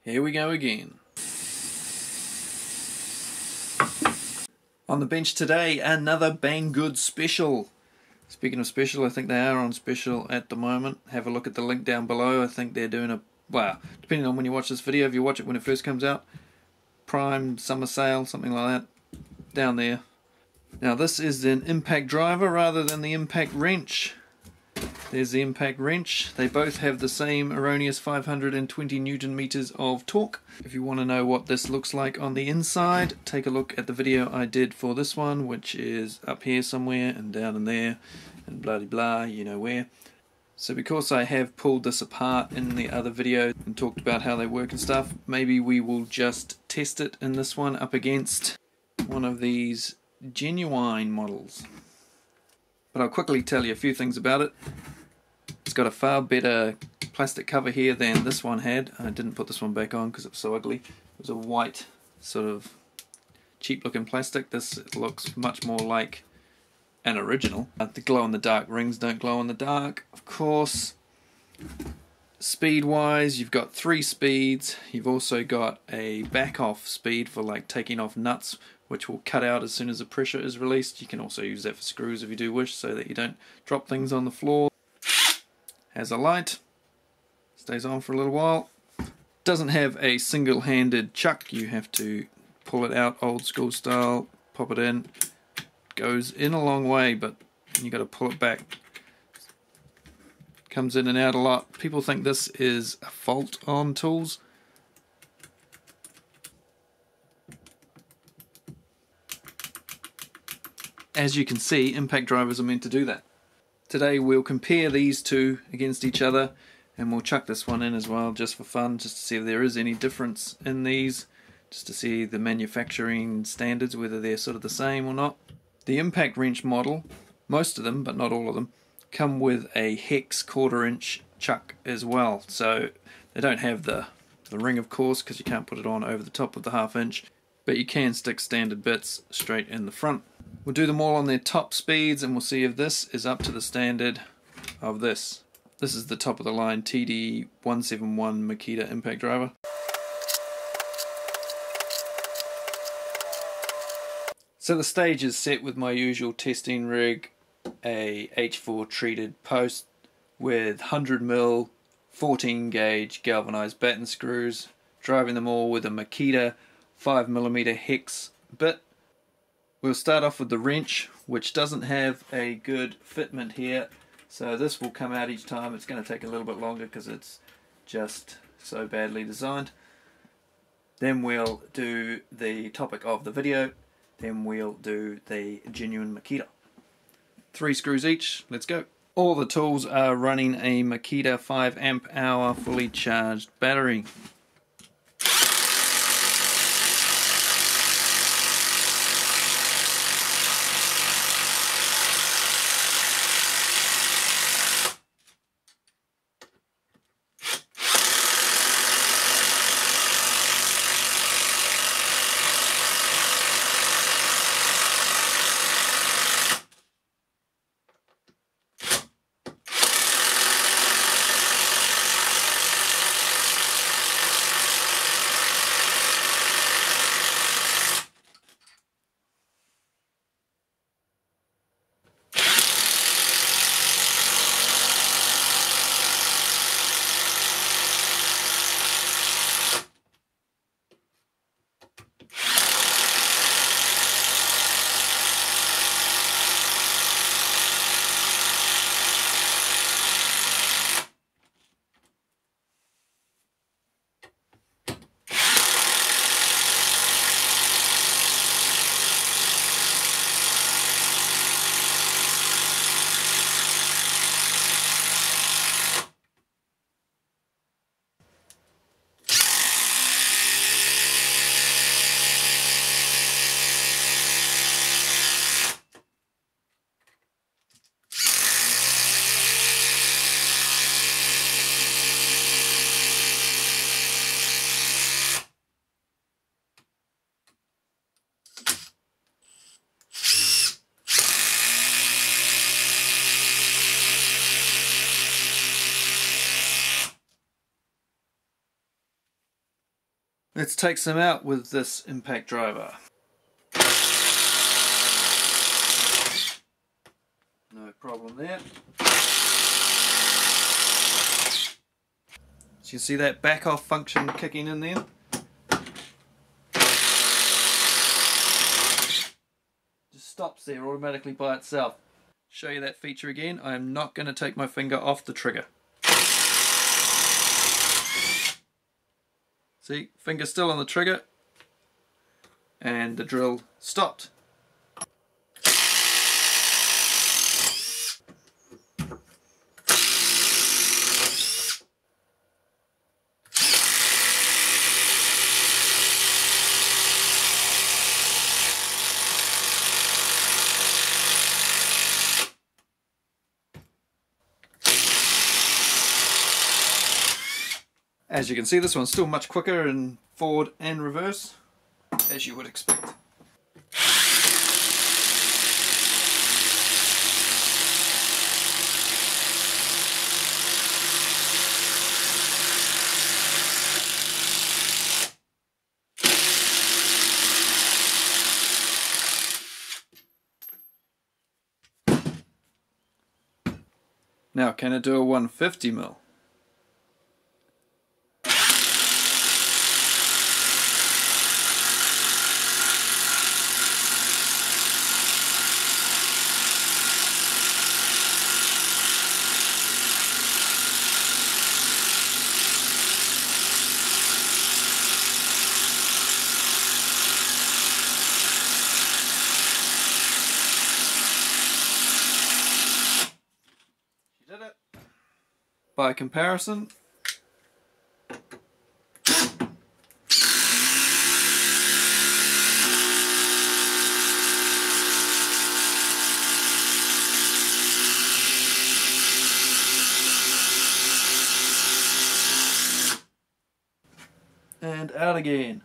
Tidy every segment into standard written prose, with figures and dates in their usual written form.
Here we go again. On the bench today, another Banggood special. Speaking of special, I think they are on special at the moment. Have a look at the link down below. I think they're doing a, well, depending on when you watch this video, if you watch it when it first comes out, Prime Summer Sale, something like that, down there. Now this is an impact driver rather than the impact wrench. There's the impact wrench. They both have the same erroneous 520 Newton meters of torque. If you want to know what this looks like on the inside, take a look at the video I did for this one, which is up here somewhere and down in there and blah blah, you know where. So because I have pulled this apart in the other video and talked about how they work and stuff, maybe we will just test it in this one up against one of these genuine models. But I'll quickly tell you a few things about it. It's got a far better plastic cover here than this one had. I didn't put this one back on because it was so ugly. It was a white sort of cheap looking plastic. This looks much more like an original. The glow in the dark rings don't glow in the dark, of course. Speed wise, you've got 3 speeds. You've also got a back off speed for like taking off nuts, which will cut out as soon as the pressure is released. You can also use that for screws if you do wish, so that you don't drop things on the floor. Has a light, stays on for a little while. Doesn't have a single-handed chuck. You have to pull it out old school style, pop it in. Goes in a long way, but you got to pull it back. Comes in and out a lot. People think this is a fault on tools. As you can see, impact drivers are meant to do that. Today we'll compare these two against each other, and we'll chuck this one in as well just for fun, just to see if there is any difference in these, just to see the manufacturing standards, whether they're sort of the same or not. The impact wrench model, most of them, but not all of them, come with a hex 1/4 inch chuck as well. So they don't have the ring, of course, because you can't put it on over the top of the 1/2 inch, but you can stick standard bits straight in the front. We'll do them all on their top speeds and we'll see if this is up to the standard of this. This is the top of the line TD171 Makita impact driver. So the stage is set with my usual testing rig, a H4 treated post with 100mm 14 gauge galvanized batten screws, driving them all with a Makita 5mm hex bit. We'll start off with the wrench, which doesn't have a good fitment here, so this will come out each time. It's going to take a little bit longer because it's just so badly designed. Then we'll do the topic of the video, then we'll do the genuine Makita. 3 screws each, let's go. All the tools are running a Makita 5 amp hour fully charged battery. Let's take some out with this impact driver. No problem there. So you see that back off function kicking in there? Just stops there automatically by itself. Show you that feature again. I am not going to take my finger off the trigger. See, finger still on the trigger, and the drill stopped. As you can see, this one's still much quicker in forward and reverse, as you would expect. Now, can it do a 150mm? Did it. By comparison, and out again.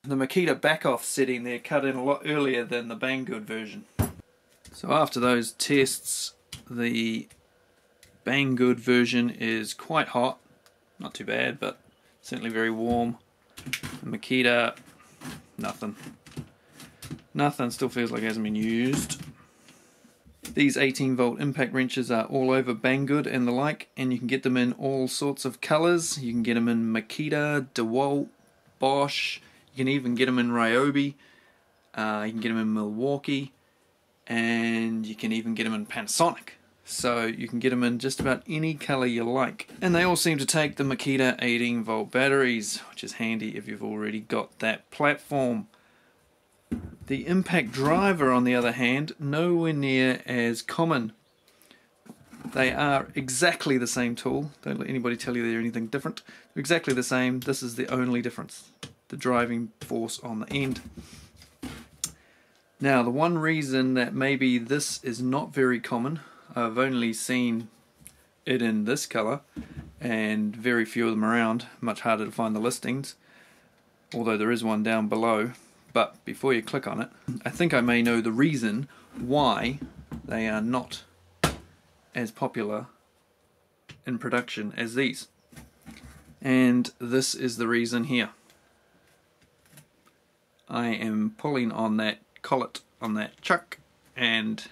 The Makita back-off setting there cut in a lot earlier than the Banggood version. So after those tests, the Banggood version is quite hot. Not too bad, but certainly very warm. The Makita, nothing. Nothing, still feels like it hasn't been used. These 18-volt impact wrenches are all over Banggood and the like, and you can get them in all sorts of colours. You can get them in Makita, DeWalt, Bosch. You can even get them in Ryobi, you can get them in Milwaukee, and you can even get them in Panasonic. So you can get them in just about any colour you like. And they all seem to take the Makita 18-volt batteries, which is handy if you've already got that platform. The impact driver, on the other hand, nowhere near as common. They are exactly the same tool. Don't let anybody tell you they're anything different. They're exactly the same. This is the only difference. The driving force on the end. Now, the one reason that maybe this is not very common, I've only seen it in this colour and very few of them around, much harder to find the listings, although there is one down below. But before you click on it, I think I may know the reason why they are not as popular in production as these. And this is the reason here. I am pulling on that collet on that chuck and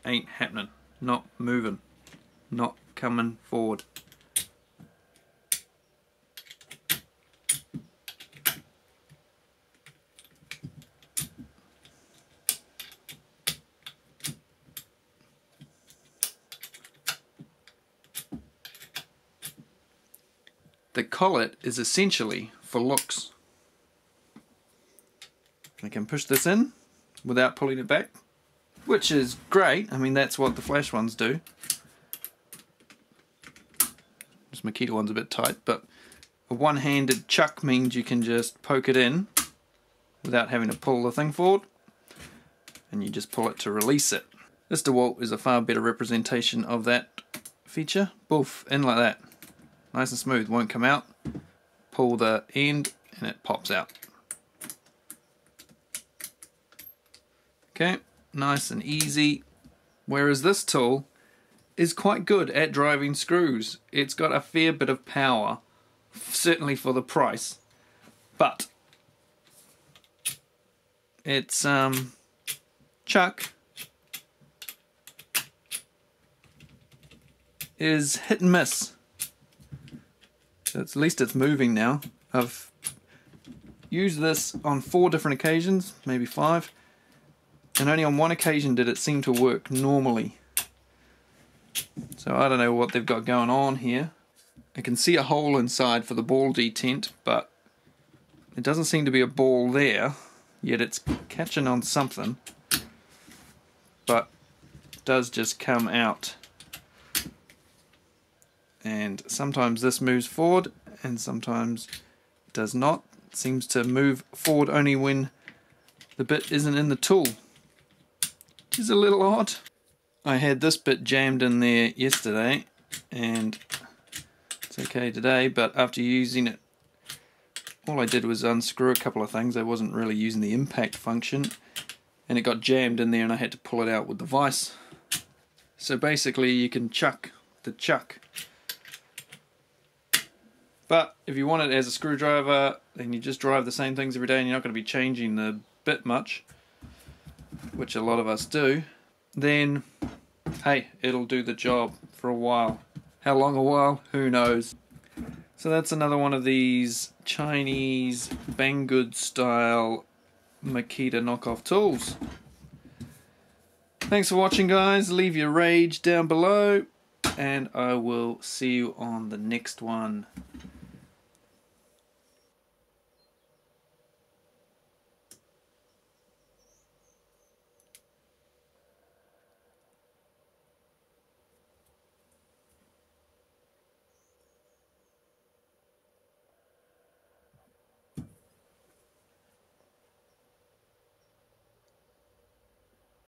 ain't happening, not moving, not coming forward. The collet is essentially for looks. I can push this in without pulling it back, which is great. I mean, that's what the flash ones do. This Makita one's a bit tight, but a one-handed chuck means you can just poke it in without having to pull the thing forward, and you just pull it to release it. This DeWalt is a far better representation of that feature. Boof, in like that. Nice and smooth, won't come out. Pull the end and it pops out. Okay, nice and easy. Whereas this tool is quite good at driving screws. It's got a fair bit of power, certainly for the price, but it's chuck is hit and miss. So at least it's moving now. I've used this on 4 different occasions, maybe 5, and only on one occasion did it seem to work normally. So I don't know what they've got going on here. I can see a hole inside for the ball detent, but it doesn't seem to be a ball there, yet it's catching on something, but it does just come out. And sometimes this moves forward and sometimes it does not. It seems to move forward only when the bit isn't in the tool, which is a little odd. I had this bit jammed in there yesterday and it's okay today, but after using it, all I did was unscrew a couple of things. I wasn't really using the impact function and it got jammed in there and I had to pull it out with the vise. So basically you can chuck the chuck. But if you want it as a screwdriver, then you just drive the same things every day and you're not going to be changing the bit much, which a lot of us do, then hey, it'll do the job for a while. How long a while? Who knows? So that's another one of these Chinese Banggood style Makita knockoff tools. Thanks for watching, guys. Leave your rage down below and I will see you on the next one.